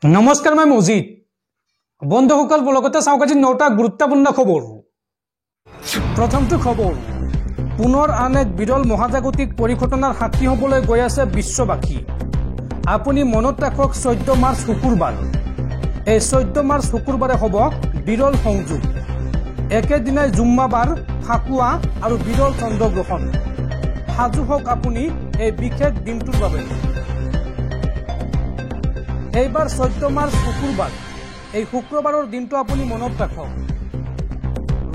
নমস্কাৰ মই মজিদ বন্ধুসকল বলগতে চাওক আজি 9টা গুৰুত্বপূৰ্ণ খবৰ। প্ৰথমটো খবৰ, পুনৰ আন এক বিৰল মহাজাগতিক পৰিঘটনাৰ সাক্ষী হ'বলৈ গৈ আছে বিশ্ববাসী। আপুনি মনত ৰাখক 14 মাৰ্চ শুকুৰবাৰ। এই 14 মাৰ্চ শুকুৰবাৰে হ'ব বিৰল সংযোগ। একেদিনাই জুম্মাবাৰ, ফাকুৱা আৰু বিৰল চন্দ্ৰগ্ৰহণ। সাজু হওক আপুনি এই বিশেষ দিনটোৰ বাবে। এইবাৰ 14 মাৰ্চ শুকুৰবাৰ। এই শুক্ৰবাৰৰ দিনটো আপুনি মনত ৰাখক।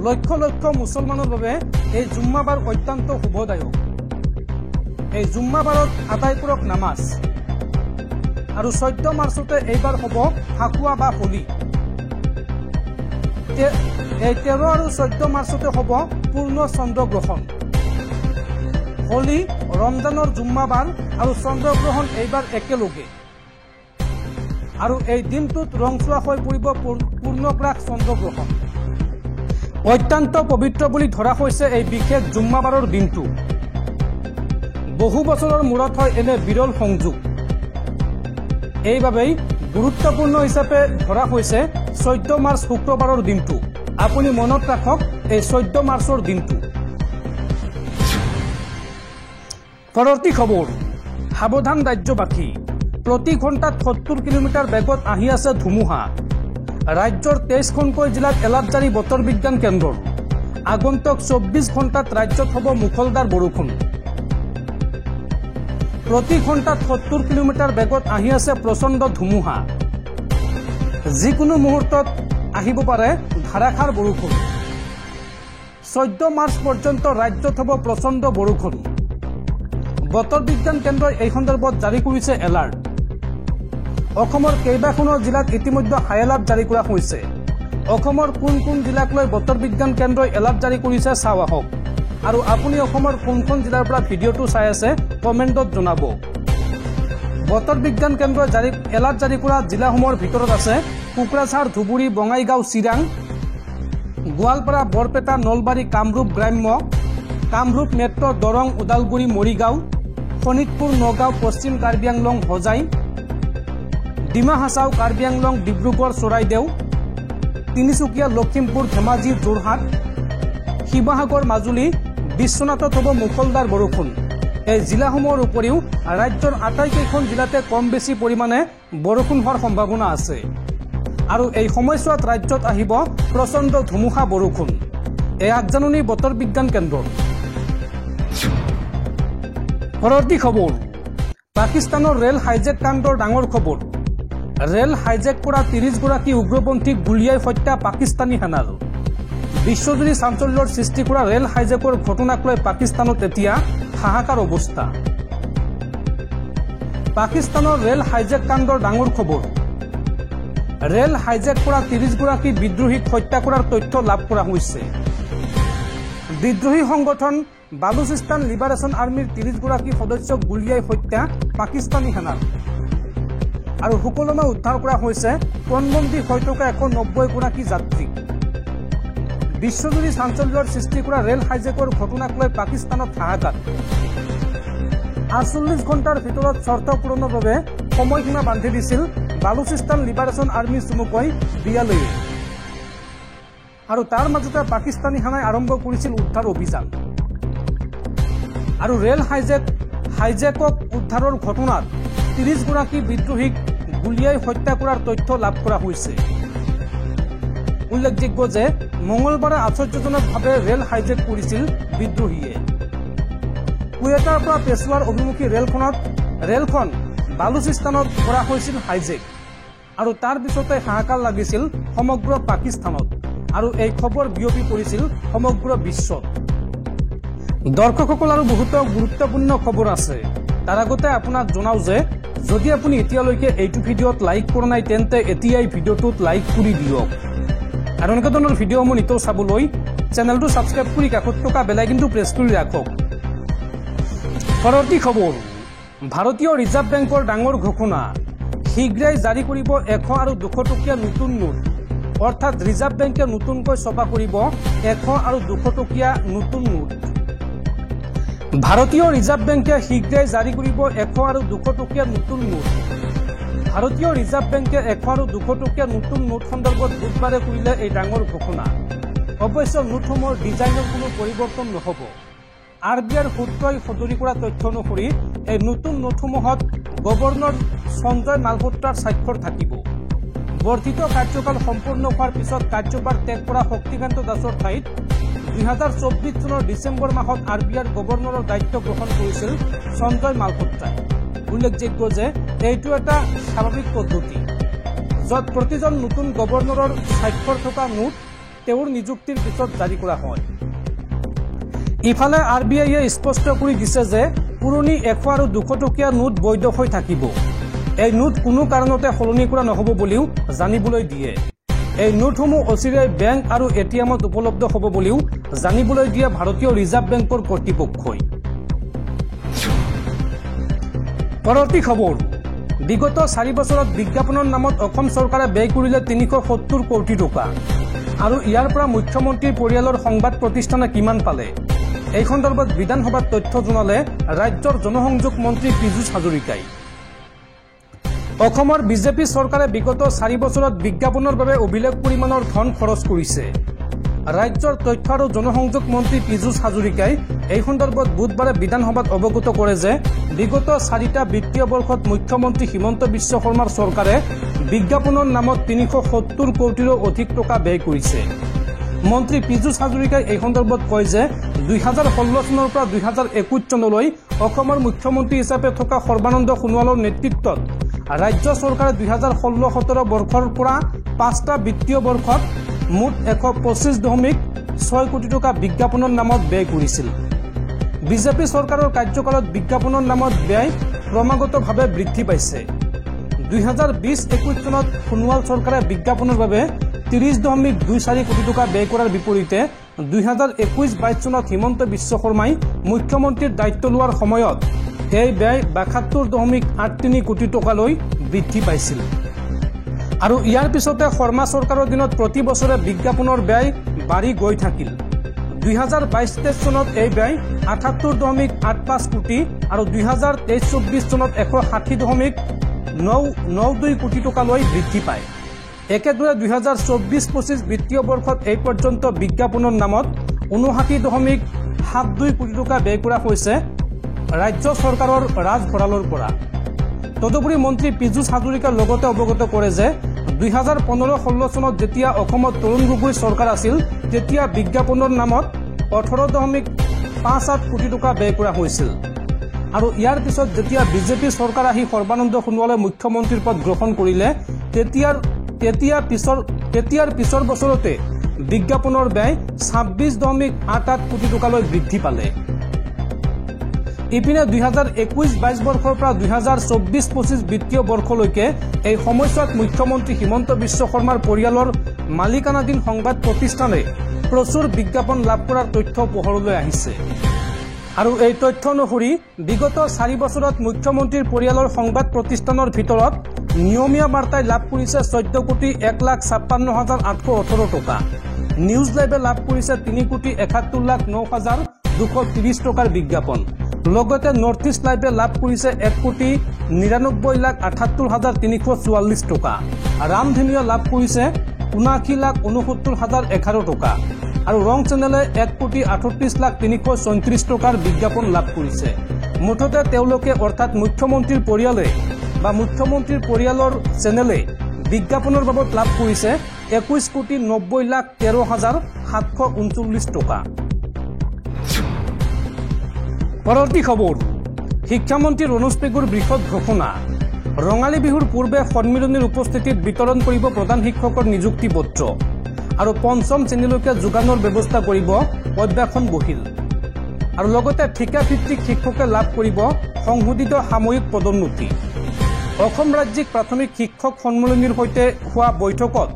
লক্ষ লক্ষ মুছলমানৰ বাবে এই জুম্মাবাৰ অত্যন্ত শুভদায়ক। এই জুম্মাবাৰত আদায় কৰক নামাজ। আৰু 14 মাৰ্চতে এইবাৰ হ'ব ফাকুৱা বা হোলী। এই 13 আৰু 14 মাৰ্চতে হ'ব পূৰ্ণ চন্দ্ৰগ্ৰহণ। হোলী, ৰমজানৰ জুম্মাবাৰ আৰু চন্দ্ৰগ্ৰহণ এইবাৰ একেলগে। আৰু এই দিনটোত ৰংচোৱা হৈ পৰিব পূৰ্ণগ্ৰাস চন্দ্ৰগ্ৰহণ। অত্যন্ত পবিত্ৰ বুলি ধৰা হৈছে এই বিশেষ জুম্মাবাৰৰ দিনটো। বহু বছৰৰ মূৰত হয় এনে বিৰল সংযোগ। এইবাবেই গুৰুত্বপূৰ্ণ হিচাপে ধৰা হৈছে 14 মাৰ্চ শুক্ৰবাৰৰ দিনটো। আপুনি মনত ৰাখক এই 14 মাৰ্চৰ দিনটো। পৰৱৰ্তী খবৰ, সাৱধান ৰাজ্যবাসী। প্ৰতি ঘণ্টাত 70 কিলোমিটাৰ বেগত আহি আছে ধুমুহা। ৰাজ্যৰ 23খনকৈ জিলাত এলাৰ্ট জাৰি বতৰ বিজ্ঞান কেন্দ্ৰৰ। আগন্তুক 24 ঘণ্টাত ৰাজ্যত হ'ব মুখলধাৰ বৰষুণ। প্ৰতি ঘণ্টাত 70 কিলোমিটাৰ বেগত আহি আছে প্ৰচণ্ড ধুমুহা। যিকোনো মুহূৰ্তত আহিব পাৰে ধাৰাসাৰ বৰষুণ। 14 মাৰ্চ পৰ্যন্ত ৰাজ্যত হ'ব প্ৰচণ্ড বৰষুণ। বতৰ বিজ্ঞান কেন্দ্ৰই এই সন্দৰ্ভত জাৰি কৰিছে এলাৰ্ট। অসমৰ কেইবাখনো জিলাত ইতিমধ্যে হাই এলাৰ্ট জাৰি কৰা হৈছে। অসমৰ কোন কোন জিলাক লৈ বতৰ বিজ্ঞান কেন্দ্ৰই এলাৰ্ট জাৰি কৰিছে চাওঁ আহক। আৰু আপুনি অসমৰ কোনখন জিলাৰ পৰা ভিডিঅ'টো চাই আছে কমেণ্টত জনাব। বতৰ বিজ্ঞান কেন্দ্ৰই এলাৰ্ট জাৰি কৰা জিলাসমূহৰ ভিতৰত আছে কোকৰাঝাৰ, ধুবুৰী, বঙাইগাঁও, চিৰাং, গোৱালপাৰা, বৰপেটা, নলবাৰী, কামৰূপ গ্ৰাম্য, কামৰূপ মেট্ৰ', দৰং, ওদালগুৰি, মৰিগাঁও, শোণিতপুৰ, নগাঁও, পশ্চিম কাৰ্বি আংলং, হোজাই, ডিমা হাছাও, কাৰ্বি আংলং, ডিব্ৰুগড়, চৰাইদেউ, তিনিচুকীয়া, লখিমপুৰ, ধেমাজি, যোৰহাট, শিৱসাগৰ, মাজুলী, বিশ্বনাথত হ'ব মুখলধাৰ বৰষুণ। এই জিলাসমূহৰ উপৰিও ৰাজ্যৰ আটাইকেইখন জিলাতে কম বেছি পৰিমাণে বৰষুণ হোৱাৰ সম্ভাৱনা আছে। আৰু এই সময়ছোৱাত ৰাজ্যত আহিব প্ৰচণ্ড ধুমুহা বৰষুণ। এই আগজাননী বতৰ বিজ্ঞান কেন্দ্ৰৰ। পৰৱৰ্তী খবৰ, পাকিস্তানৰ ৰেল হাইজেক কাণ্ডৰ ডাঙৰ খবৰ। ৰেল হাইজেক কৰা 30 গৰাকী উগ্ৰপন্থীক গুলীয়াই হত্যা পাকিস্তানী সেনাৰ। বিশ্বজুৰি চাঞ্চল্যৰ সৃষ্টি কৰা ৰেল হাইজেকৰ ঘটনাক লৈ পাকিস্তানত এতিয়া হাহাকাৰ অৱস্থা। পাকিস্তানৰ ৰেল হাইজেক কাণ্ডৰ ডাঙৰ খবৰ। ৰেল হাইজেক কৰা 30 গৰাকী বিদ্ৰোহীক হত্যা কৰাৰ তথ্য লাভ কৰা হৈছে। বিদ্ৰোহী সংগঠন বালুচিস্তান লিবাৰেশ্যন আৰ্মীৰ 30 গৰাকী সদস্যক গুলীয়াই হত্যা পাকিস্তানী সেনাৰ। আৰু সুকলমে উদ্ধাৰ কৰা হৈছে পণবন্দী হৈ থকা 190 গৰাকী যাত্ৰী। বিশ্বজুৰি চাঞ্চল্যৰ সৃষ্টি কৰা ৰেল হাইজেকৰ ঘটনাক লৈ পাকিস্তানত হাহাকাৰ। 48 ঘণ্টাৰ ভিতৰত চৰ্ত পূৰণৰ বাবে সময়সীমা বান্ধি দিছিল বালুচিস্তান লিবাৰেশ্যন আৰ্মী চমুকৈ BLA। আৰু তাৰ মাজতে পাকিস্তানী সেনাই আৰম্ভ কৰিছিল উদ্ধাৰ অভিযান। আৰু ৰেল হাইজেকক উদ্ধাৰৰ ঘটনাত 30 গৰাকী বিদ্ৰোহীক গুলীয়াই হত্যা কৰাৰ তথ্য লাভ কৰা হৈছে। উল্লেখযোগ্য যে মঙলবাৰে আশ্চৰ্যজনকভাৱে ৰেল হাইজেক কৰিছিল বিদ্ৰোহীয়ে। কুৱেটাৰ পৰা পেছোৱাৰ অভিমুখী ৰেলখন বালুচিস্তানত কৰা হৈছিল হাইজেক। আৰু তাৰ পিছতে হাহাকাৰ লাগিছিল সমগ্ৰ পাকিস্তানত। আৰু এই খবৰ বিয়পি পৰিছিল সমগ্ৰ বিশ্বত। দৰ্শকসকল, আৰু বহুতো গুৰুত্বপূৰ্ণ খবৰ আছে। তাৰ আগতে আপোনাক জনাওঁ যে যদি আপুনি এতিয়ালৈকে এইটো ভিডিঅ'ত লাইক কৰা নাই তেন্তে এতিয়াই ভিডিঅ'টোত লাইক কৰি দিয়ক। আৰু এনেকুৱা ধৰণৰ ভিডিঅ'সমূহ নিতৌ চাবলৈ চেনেলটো ছাবস্ক্ৰাইব কৰি কাষত থকা বেলাইকনটো প্ৰেছ কৰি ৰাখক। পৰৱৰ্তী খবৰ, ভাৰতীয় ৰিজাৰ্ভ বেংকৰ ডাঙৰ ঘোষণা। শীঘ্ৰেই জাৰি কৰিব 100 আৰু 200 টকীয়া নতুন নোট। অৰ্থাৎ ৰিজাৰ্ভ বেংকে নতুনকৈ ছপা কৰিব 100 আৰু 200 টকীয়া নতুন নোট। ভাৰতীয় ৰিজাৰ্ভ বেংকে শীঘ্ৰেই জাৰি কৰিব 100 আৰু 200 টকীয়া নতুন নোট। ভাৰতীয় ৰিজাৰ্ভ বেংকে 100 আৰু 200 টকীয়া নতুন নোট সন্দৰ্ভত বুধবাৰে কৰিলে এই ডাঙৰ ঘোষণা। অৱশ্যে নোটসমূহৰ ডিজাইনৰ কোনো পৰিৱৰ্তন নহ'ব। RBIৰ সূত্ৰই সদৰি কৰা তথ্য অনুসৰি এই নতুন নোটসমূহত গভৰ্ণৰ সঞ্জয় মালহোত্ৰাৰ স্বাক্ষৰ থাকিব। বৰ্ধিত কাৰ্যকাল সম্পূৰ্ণ হোৱাৰ পিছত কাৰ্যভাৰ ত্যাগ কৰা শক্তিকান্ত দাসৰ ঠাইত 2024 চনৰ ডিচেম্বৰ মাহত RBIৰ গভৰ্ণৰৰ দায়িত্ব গ্ৰহণ কৰিছিল সঞ্জয় মালহোত্ৰাই। উল্লেখযোগ্য যে এইটো এটা স্বাভাৱিক পদ্ধতি, য'ত প্ৰতিজন নতুন গভৰ্ণৰৰ স্বাক্ষৰ থকা নোট তেওঁৰ নিযুক্তিৰ পিছত জাৰি কৰা হয়। ইফালে RBIয়ে স্পষ্ট কৰি দিছে যে পুৰণি 100 আৰু 200 টকীয়া নোট বৈধ হৈ থাকিব। এই নোট কোনো কাৰণতে সলনি কৰা নহ'ব বুলিও জানিবলৈ দিয়ে। এই নোটসমূহ অচিৰেই বেংক আৰু ATMত উপলব্ধ হ'ব বুলিও জানিবলৈ দিয়ে ভাৰতীয় ৰিজাৰ্ভ বেংকৰ কৰ্তৃপক্ষই। পৰৱৰ্তী খবৰ, বিগত 4 বছৰত বিজ্ঞাপনৰ নামত অসম চৰকাৰে ব্যয় কৰিলে 370 কোটি টকা। আৰু ইয়াৰ পৰা মুখ্যমন্ত্ৰীৰ পৰিয়ালৰ সংবাদ প্ৰতিষ্ঠানে কিমান পালে? এই সন্দৰ্ভত বিধানসভাত তথ্য জনালে ৰাজ্যৰ জনসংযোগ মন্ত্ৰী পীযুষ হাজৰিকাই। অসমৰ বিজেপি চৰকাৰে বিগত 4 বছৰত বিজ্ঞাপনৰ বাবে অভিলেখ পৰিমাণৰ ধন খৰচ কৰিছে। ৰাজ্যৰ তথ্য আৰু জনসংযোগ মন্ত্ৰী পীযুষ হাজৰিকাই এই সন্দৰ্ভত বুধবাৰে বিধানসভাত অৱগত কৰে যে বিগত 4টা বিত্তীয় বৰ্ষত মুখ্যমন্ত্ৰী হিমন্ত বিশ্ব শৰ্মাৰ চৰকাৰে বিজ্ঞাপনৰ নামত 370 কোটিৰো অধিক টকা ব্যয় কৰিছে। মন্ত্ৰী পীযুষ হাজৰিকাই এই সন্দৰ্ভত কয় যে 2016 চনৰ পৰা 2021 চনলৈ অসমৰ মুখ্যমন্ত্ৰী হিচাপে থকা সৰ্বানন্দ সোণোৱালৰ নেতৃত্বত ৰাজ্য চৰকাৰে 2016-17 বৰ্ষৰ পৰা 5টা বিত্তীয় বৰ্ষত মুঠ 125.6 কোটি টকা বিজ্ঞাপনৰ নামত ব্যয় কৰিছিল। বিজেপি চৰকাৰৰ কাৰ্যকালত বিজ্ঞাপনৰ নামত ব্যয় ক্ৰমাগতভাৱে বৃদ্ধি পাইছে। 2020-21 চনত সোণোৱাল চৰকাৰে বিজ্ঞাপনৰ বাবে 30.24 কোটি টকা ব্যয় কৰাৰ বিপৰীতে 2021-22 চনত হিমন্ত বিশ্ব শৰ্মাই মুখ্যমন্ত্ৰীৰ দায়িত্ব লোৱাৰ সময়ত এই ব্যয় 72.83 কোটি টকালৈ বৃদ্ধি পাইছিল। আৰু ইয়াৰ পিছতে শৰ্মা চৰকাৰৰ দিনত প্ৰতি বছৰে বিজ্ঞাপনৰ ব্যয় বাঢ়ি গৈ থাকিল। 2022-23 চনত এই ব্যয় 78.85 কোটি আৰু 2023-24 চনত 160.92 কোটি টকালৈ বৃদ্ধি পায়। একেদৰে 2024-25 বিত্তীয় বৰ্ষত এই পৰ্যন্ত বিজ্ঞাপনৰ নামত 59.72 কোটি টকা ব্যয় কৰা হৈছে ৰাজ্য চৰকাৰৰ ৰাজভঁৰালৰ পৰা। তদুপৰি মন্ত্ৰী পীযুষ হাজৰিকাৰ লগতে অৱগত কৰে যে 2015-16 চনত যেতিয়া অসমত তৰুণ গগৈ চৰকাৰ আছিল তেতিয়া বিজ্ঞাপনৰ নামত 18.58 কোটি টকা ব্যয় কৰা হৈছিল। আৰু ইয়াৰ পিছত যেতিয়া বিজেপি চৰকাৰ আহি সৰ্বানন্দ সোণোৱালে মুখ্যমন্ত্ৰীৰ পদ গ্ৰহণ কৰিলে তেতিয়াৰ পিছৰ বছৰতে বিজ্ঞাপনৰ ব্যয় 26.88 কোটি টকালৈ বৃদ্ধি পালে। ইপিনে 2021-22 বৰ্ষৰ পৰা 2024-25 বিত্তীয় বৰ্ষলৈকে এই সময়ছোৱাত মুখ্যমন্ত্ৰী হিমন্ত বিশ্ব শৰ্মাৰ পৰিয়ালৰ মালিকানাধীন সংবাদ প্ৰতিষ্ঠানে প্ৰচুৰ বিজ্ঞাপন লাভ কৰাৰ তথ্য পোহৰলৈ আহিছে। আৰু এই তথ্য অনুসৰি বিগত 4 বছৰত মুখ্যমন্ত্ৰীৰ পৰিয়ালৰ সংবাদ প্ৰতিষ্ঠানৰ ভিতৰত নিয়মীয়া বাৰ্তাই লাভ কৰিছে 14,51,56,818 টকা। নিউজ লাইভে লাভ কৰিছে 3,71,09,230 টকাৰ বিজ্ঞাপন। লগতে নৰ্থ ইষ্ট লাইভে লাভ কৰিছে 1,99,78,344 টকা। ৰামধেনুৱে লাভ কৰিছে 79,69,011 টকা। আৰু ৰং চেনেলে 1,38,334 টকাৰ বিজ্ঞাপন লাভ কৰিছে। মুঠতে তেওঁলোকে অৰ্থাৎ মুখ্যমন্ত্ৰীৰ পৰিয়ালে বা মুখ্যমন্ত্ৰীৰ পৰিয়ালৰ চেনেলে বিজ্ঞাপনৰ বাবদ লাভ কৰিছে 21,90,13,739 টকা। পৰৱৰ্তী খবৰ, শিক্ষামন্ত্ৰী ৰণোজ পেগুৰ বৃহৎ ঘোষণা। ৰঙালী বিহুৰ পূৰ্বে সন্মিলনীৰ উপস্থিতিত বিতৰণ কৰিব প্ৰধান শিক্ষকৰ নিযুক্তি পত্ৰ আৰু 5ম শ্ৰেণীলৈকে যোগানৰ ব্যৱস্থা কৰিব অধ্যাসন বহিল। আৰু লগতে ঠিকাভিত্তিক শিক্ষকে লাভ কৰিব সংশোধিত সাময়িক পদোন্নতি। অসম ৰাজ্যিক প্ৰাথমিক শিক্ষক সন্মিলনীৰ সৈতে হোৱা বৈঠকত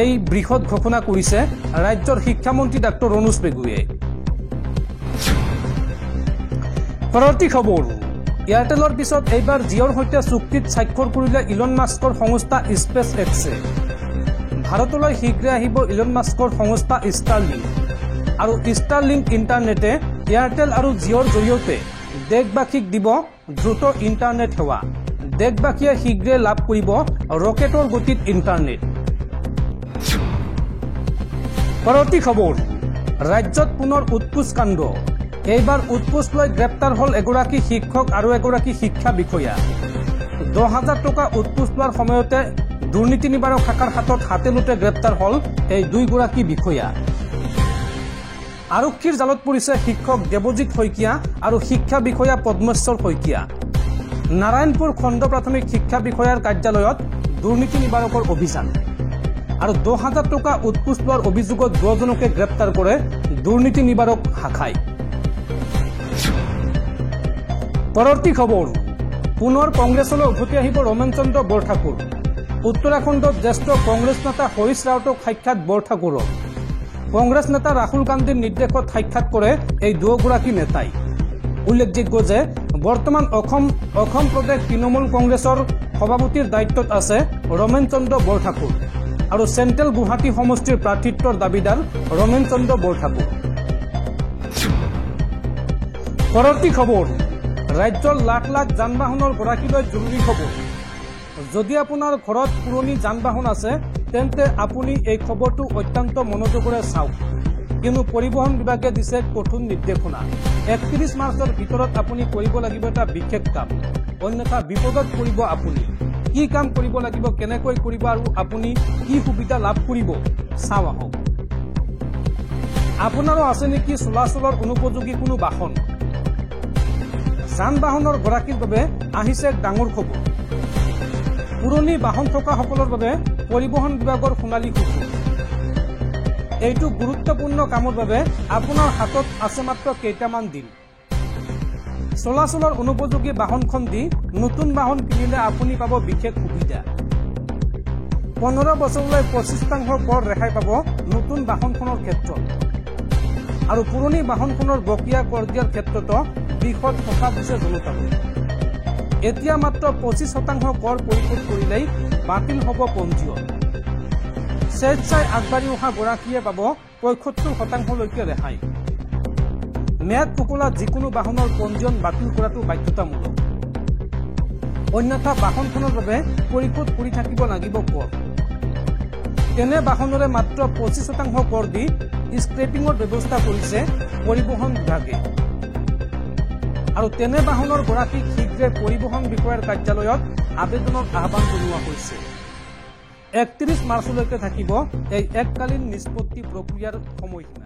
এই বৃহৎ ঘোষণা কৰিছে ৰাজ্যৰ শিক্ষামন্ত্ৰী ডাঃ ৰণোজ পেগুৱে। পৰৱৰ্তী খবৰ, এয়াৰটেলৰ পিছত এইবাৰ জিঅ'ৰ সৈতে চুক্তিত স্বাক্ষৰ কৰিলে ইলন মাস্কৰ সংস্থা স্পেচ এক্সে। ভাৰতলৈ শীঘ্ৰে আহিব ইলন মাস্কৰ সংস্থা ষ্টাৰলিংক। আৰু ষ্টাৰলিংক ইণ্টাৰনেটে এয়াৰটেল আৰু জিঅ'ৰ জৰিয়তে দেশবাসীক দিব দ্ৰুত ইণ্টাৰনেট সেৱা। দেশবাসীয়ে শীঘ্ৰে লাভ কৰিব ৰকেটৰ গতিত ইণ্টাৰনেট। পৰৱৰ্তী খবৰ, ৰাজ্যত পুনৰ উৎকোচ কাণ্ড। এইবাৰ উৎকোচ লৈ গ্ৰেপ্তাৰ হ'ল এগৰাকী শিক্ষক আৰু এগৰাকী শিক্ষা বিষয়া। 10,000 টকা উৎকোচ লোৱাৰ সময়তে দুৰ্নীতি নিবাৰক শাখাৰ হাতত হাতেলোতে গ্ৰেপ্তাৰ হ'ল এই দুইগৰাকী বিষয়া। আৰক্ষীৰ জালত পৰিছে শিক্ষক দেৱজিৎ শইকীয়া আৰু শিক্ষা বিষয়া পদ্মেশ্বৰ শইকীয়া। নাৰায়ণপুৰ খণ্ড প্ৰাথমিক শিক্ষা বিষয়াৰ কাৰ্যালয়ত দুৰ্নীতি নিবাৰকৰ অভিযান আৰু 10,000 টকা উৎকোচ লোৱাৰ অভিযোগত 2জনকে গ্ৰেপ্তাৰ কৰে দুৰ্নীতি নিবাৰক শাখাই। পৰৱৰ্তী খবৰ, পুনৰ কংগ্ৰেছলৈ উভতি আহিব ৰমেন চন্দ্ৰ বৰঠাকুৰ। উত্তৰাখণ্ডত জ্যেষ্ঠ কংগ্ৰেছ নেতা হৰীশ ৰাৱতক সাক্ষাৎ বৰঠাকুৰৰ। কংগ্ৰেছ নেতা ৰাহুল গান্ধীৰ নিৰ্দেশত সাক্ষাৎ কৰে এই দুয়োগৰাকী নেতাই। উল্লেখযোগ্য যে বৰ্তমান অসম প্ৰদেশ তৃণমূল কংগ্ৰেছৰ সভাপতিৰ দায়িত্বত আছে ৰমেন চন্দ্ৰ বৰঠাকুৰ আৰু চেণ্ট্ৰেল গুৱাহাটী সমষ্টিৰ প্ৰাৰ্থিত্বৰ দাবীদাৰ ৰমেন চন্দ্ৰ বৰঠাকুৰ। পৰৱৰ্তী খবৰ, ৰাজ্যৰ লাখ লাখ যান বাহনৰ গৰাকীলৈ জৰুৰী খবৰ। যদি আপোনাৰ ঘৰত পুৰণি যান বাহন আছে তেন্তে আপুনি এই খবৰটো অত্যন্ত মনোযোগেৰে চাওক, কিয়নো পৰিবহণ বিভাগে দিছে কঠোৰ নিৰ্দেশনা। 31 মাৰ্চৰ ভিতৰত আপুনি কৰিব লাগিব এটা বিশেষ কাম, অন্যথা বিপদত পৰিব আপুনি। কি কাম কৰিব লাগিব, কেনেকৈ কৰিব আৰু আপুনি কি সুবিধা লাভ কৰিব, চাওঁ আহক। আপোনাৰো আছে নেকি চলাচলৰ অনুপযোগী কোনো বাহন? যান বাহনৰ গৰাকীৰ বাবে আহিছে এক ডাঙৰ খবৰ। পুৰণি বাহন থকাসকলৰ বাবে পৰিবহণ বিভাগৰ সোণালী সুযোগ। এইটো গুৰুত্বপূৰ্ণ কামৰ বাবে আপোনাৰ হাতত আছে মাত্ৰ কেইটামান দিন। চলাচলৰ অনুপযোগী বাহনখন দি নতুন বাহন কিনিলে আপুনি পাব বিশেষ সুবিধা। 15 বছৰলৈ 25% কৰ ৰেহাই পাব নতুন বাহনখনৰ ক্ষেত্ৰত আৰু পুৰণি বাহনখনৰ বকেয়া কৰ দিয়াৰ ক্ষেত্ৰতো বৃহৎ সকাহ দিছে জনতালৈ। এতিয়া মাত্ৰ 25% কৰ পৰিশোধ কৰিলেই বাতিল হ'ব পঞ্জীয়ন। স্বেচ্ছাই আগবাঢ়ি অহা গৰাকীয়ে পাব 75%লৈকে ৰেহাই। ম্যাদ উকলা যিকোনো বাহনৰ পঞ্জীয়ন বাতিল কৰাটো বাধ্যতামূলক, অন্যথা বাহনখনৰ বাবে পৰিশোধ কৰি থাকিব লাগিব কৰ। তেনে বাহনৰে মাত্ৰ 25% কৰ দি স্ক্ৰেপিঙৰ ব্যৱস্থা কৰিছে পৰিবহণ বিভাগে আৰু তেনে বাহনৰ গৰাকীক শীঘ্ৰে পৰিবহণ বিষয়াৰ কাৰ্যালয়ত আবেদনৰ আহ্বান জনোৱা হৈছে। 31 মাৰ্চলৈকে থাকিব এই এককালীন নিষ্পত্তি প্ৰক্ৰিয়াৰ সময়সীমা।